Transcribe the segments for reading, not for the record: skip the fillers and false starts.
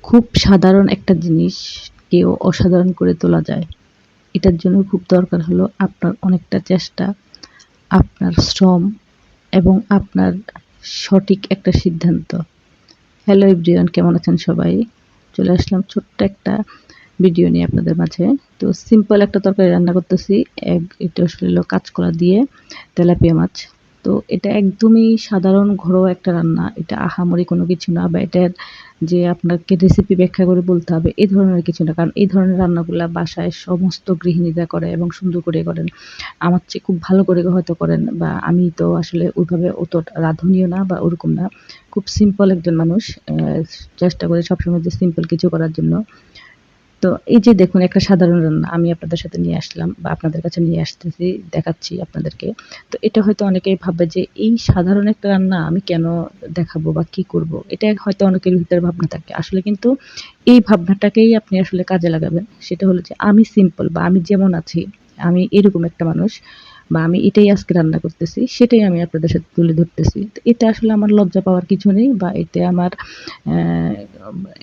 খুব সাধারণ একটা জিনিসকেও অসাধারণ করে তোলা যায়। এটার জন্য খুব দরকার হলো আপনার অনেকটা চেষ্টা, আপনার শ্রম এবং আপনার সঠিক একটা সিদ্ধান্ত। হ্যালো এভরিওয়ান, কেমন আছেন সবাই? চলে আসলাম ছোট্ট একটা ভিডিও নিয়ে আপনাদের মাঝে। তো সিম্পল একটা তরকারি রান্না করতেছি। এটা আসলে হলো কাঁচকলা দিয়ে তেলাপিয়া মাছ। তো এটা একদমই সাধারণ ঘরোয়া একটা রান্না। এটা আহামরি কোনো কিছু না, বা এটার যে আপনাকে রেসিপি ব্যাখ্যা করে বলতে হবে এই ধরনের কিছু না। কারণ এই ধরনের রান্নাগুলা বাসায় সমস্ত গৃহিণীরা করে এবং সুন্দর করে করেন। আমার চেয়ে খুব ভালো করে হয়তো করেন, বা আমি তো আসলে ওইভাবে অত রাঁধুনিও না বা ওরকম না। খুব সিম্পল একজন মানুষ। চেষ্টা করি সবসময় যে সিম্পল কিছু করার জন্য। তো এই যে দেখুন, একটা সাধারণ রান্না আমি আপনাদের সাথে নিয়ে আসলাম বা আপনাদের কাছে নিয়ে আসতেছি, দেখাচ্ছি আপনাদেরকে। তো এটা হয়তো অনেকেই ভাববে যে এই সাধারণ একটা রান্না আমি কেন দেখাবো বা কি করব? এটা হয়তো অনেকের ভিতরে ভাবনা থাকে। আসলে কিন্তু এই ভাবনাটাকেই আপনি আসলে কাজে লাগাবেন। সেটা হলো যে আমি সিম্পল বা আমি যেমন আছি, আমি এরকম একটা মানুষ, বা আমি এটাই আজকে রান্না করতেছি, সেটাই আমি আপনাদের সাথে তুলে ধরতেছি। তো এটা আসলে আমার লজ্জা পাওয়ার কিছু নেই, বা এতে আমার অ্যা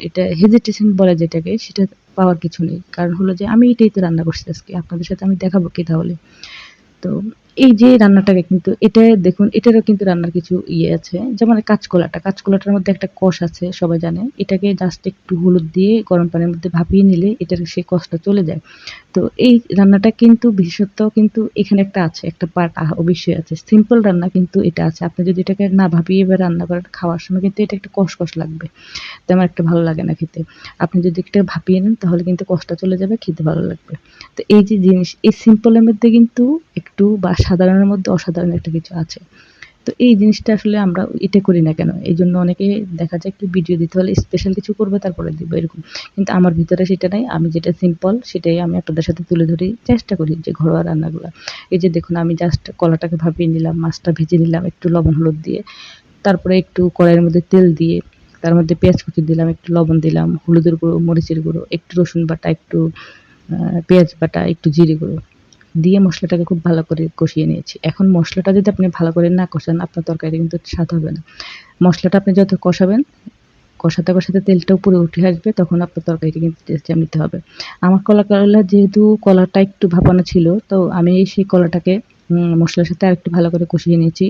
এটা হেজিটেশন বলে যেটাকে, সেটা পাওয়ার কিছু নেই। কারণ হলো যে আমি এটাই তো রান্না করছি আজকে। আপনাদের সাথে আমি দেখাবো কি তাহলে? তো এই যে রান্নাটাকে কিন্তু এটা দেখুন, এটারও কিন্তু রান্নার কিছু ইয়ে আছে। যেমন কাঁচকলাটার মধ্যে একটা কষ আছে, সবাই জানে। এটাকে জাস্ট একটু হলুদ দিয়ে গরম পানির মধ্যে ভাপিয়ে নিলে এটার সেই কষটা চলে যায়। তো এই রান্নাটা কিন্তু বিশেষত্ব কিন্তু এখানে একটা আছে, একটা পার্ট অবশ্যই আছে। সিম্পল রান্না কিন্তু এটা আছে। আপনি যদি এটাকে না ভাপিয়ে বা রান্না করেন, খাওয়ার সময় কিন্তু এটা একটু কষ লাগবে। তেমন একটা ভালো লাগে না খেতে। আপনি যদি একটু ভাপিয়ে নেন তাহলে কিন্তু কষটা চলে যাবে, খেতে ভালো লাগবে। তো এই যে জিনিস, এই সিম্পলের মধ্যে কিন্তু একটু বা সাধারণের মধ্যে অসাধারণ একটা কিছু আছে। তো এই জিনিসটা আসলে আমরা এটা করি না কেন? এইজন্য অনেকে দেখা যায় একটু ভিডিও দিতে হলে স্পেশাল কিছু করবে তারপরে দিব এরকম। কিন্তু আমার ভিতরে সেটা নাই। আমি যেটা সিম্পল সেটাই আমি আপনাদের সাথে তুলে ধরি। চেষ্টা করি যে ঘরোয়া রান্নাগুলা। এই যে দেখুন, আমি জাস্ট কলাটাকে ভাপিয়ে নিলাম, মাছটা ভেজে নিলাম একটু লবণ হলুদ দিয়ে। তারপরে একটু কড়াইয়ের মধ্যে তেল দিয়ে তার মধ্যে পেঁয়াজ কুচি দিলাম, একটু লবণ দিলাম, হলুদের গুঁড়ো, মরিচের গুঁড়ো, একটু রসুন বাটা, একটু পেঁয়াজ বাটা, একটু জিরে গুঁড়ো দিয়ে মসলাটাকে খুব ভালো করে কষিয়ে নিয়েছি। এখন মসলাটা যদি আপনি ভালো করে না কষান, আপনার তরকারিটা কিন্তু স্বাদ হবে না। মসলাটা আপনি যত কষাবেন, কষাতে তেলটা উপরে উঠে আসবে, তখন আপনার তরকারিটা কিন্তু টেস্টটা নিতে হবে। আমার কলা যেহেতু কলাটা একটু ভাপানো ছিল, তো আমি সেই কলাটাকে মসলার সাথে আরেকটু ভালো করে কষিয়ে নিয়েছি।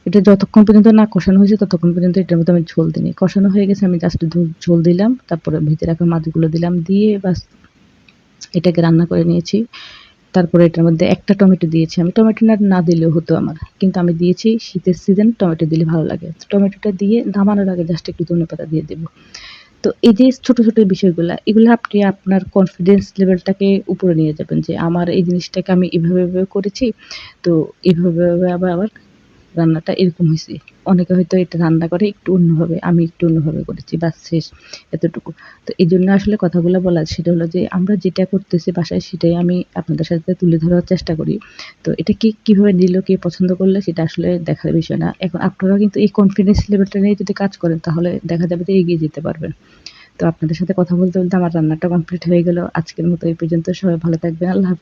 এটা যতক্ষণ পর্যন্ত না কষানো হয়েছে ততক্ষণ পর্যন্ত এটার মধ্যে আমি ঝোল দিইনি। কষানো হয়ে গেছে, আমি জাস্ট ঝোল দিলাম, তারপরে ভেজে রাখা মাছগুলো দিলাম, দিয়ে বাস এটাকে রান্না করে নিয়েছি। তারপরে এটার মধ্যে একটা টমেটো দিয়েছি আমি। টমেটো না দিলেও হতো আমার। কিন্তু আমি দিয়েছি, শীতের সিজন টমেটো দিলে ভালো লাগে। টমেটোটা দিয়ে নামানোর আগে জাস্ট একটু ধনেপাতা দিয়ে দেব। তো এই যে ছোট বিষয়গুলা, এগুলা আপনি আপনার কনফিডেন্স লেভেলটাকে উপরে নিয়ে যাবেন যে আমার এই জিনিসটাকে আমি এভাবে করেছি। তো এভাবে আবার রান্নাটা এরকম হইছে। অনেকে হয়তো এটা রান্না করে একটু অন্যভাবে, আমি একটু অন্যভাবে করেছি। বাস শেষ, এতটুকু। তো এজন্য আসলে কথাগুলা বলা, সেটা হলো যে আমরা যেটা করতেছি বাসায় সেটাই আমি আপনাদের সাথে তুলে ধরার চেষ্টা করি। তো এটা কিভাবে নিল, কে পছন্দ করলে সেটা আসলে দেখার বিষয় না। এখন আপনারাও কিন্তু এই কনফিডেন্স লেভেলটা নিয়ে যদি কাজ করেন তাহলে দেখা যাবে যে এগিয়ে যেতে পারবেন। তো আপনাদের সাথে কথা বলতে আমার রান্নাটা কমপ্লিট হয়ে গেল। আজকের মতো এই পর্যন্ত। সবাই ভালো থাকবেন। আল্লাহ হাফেজ।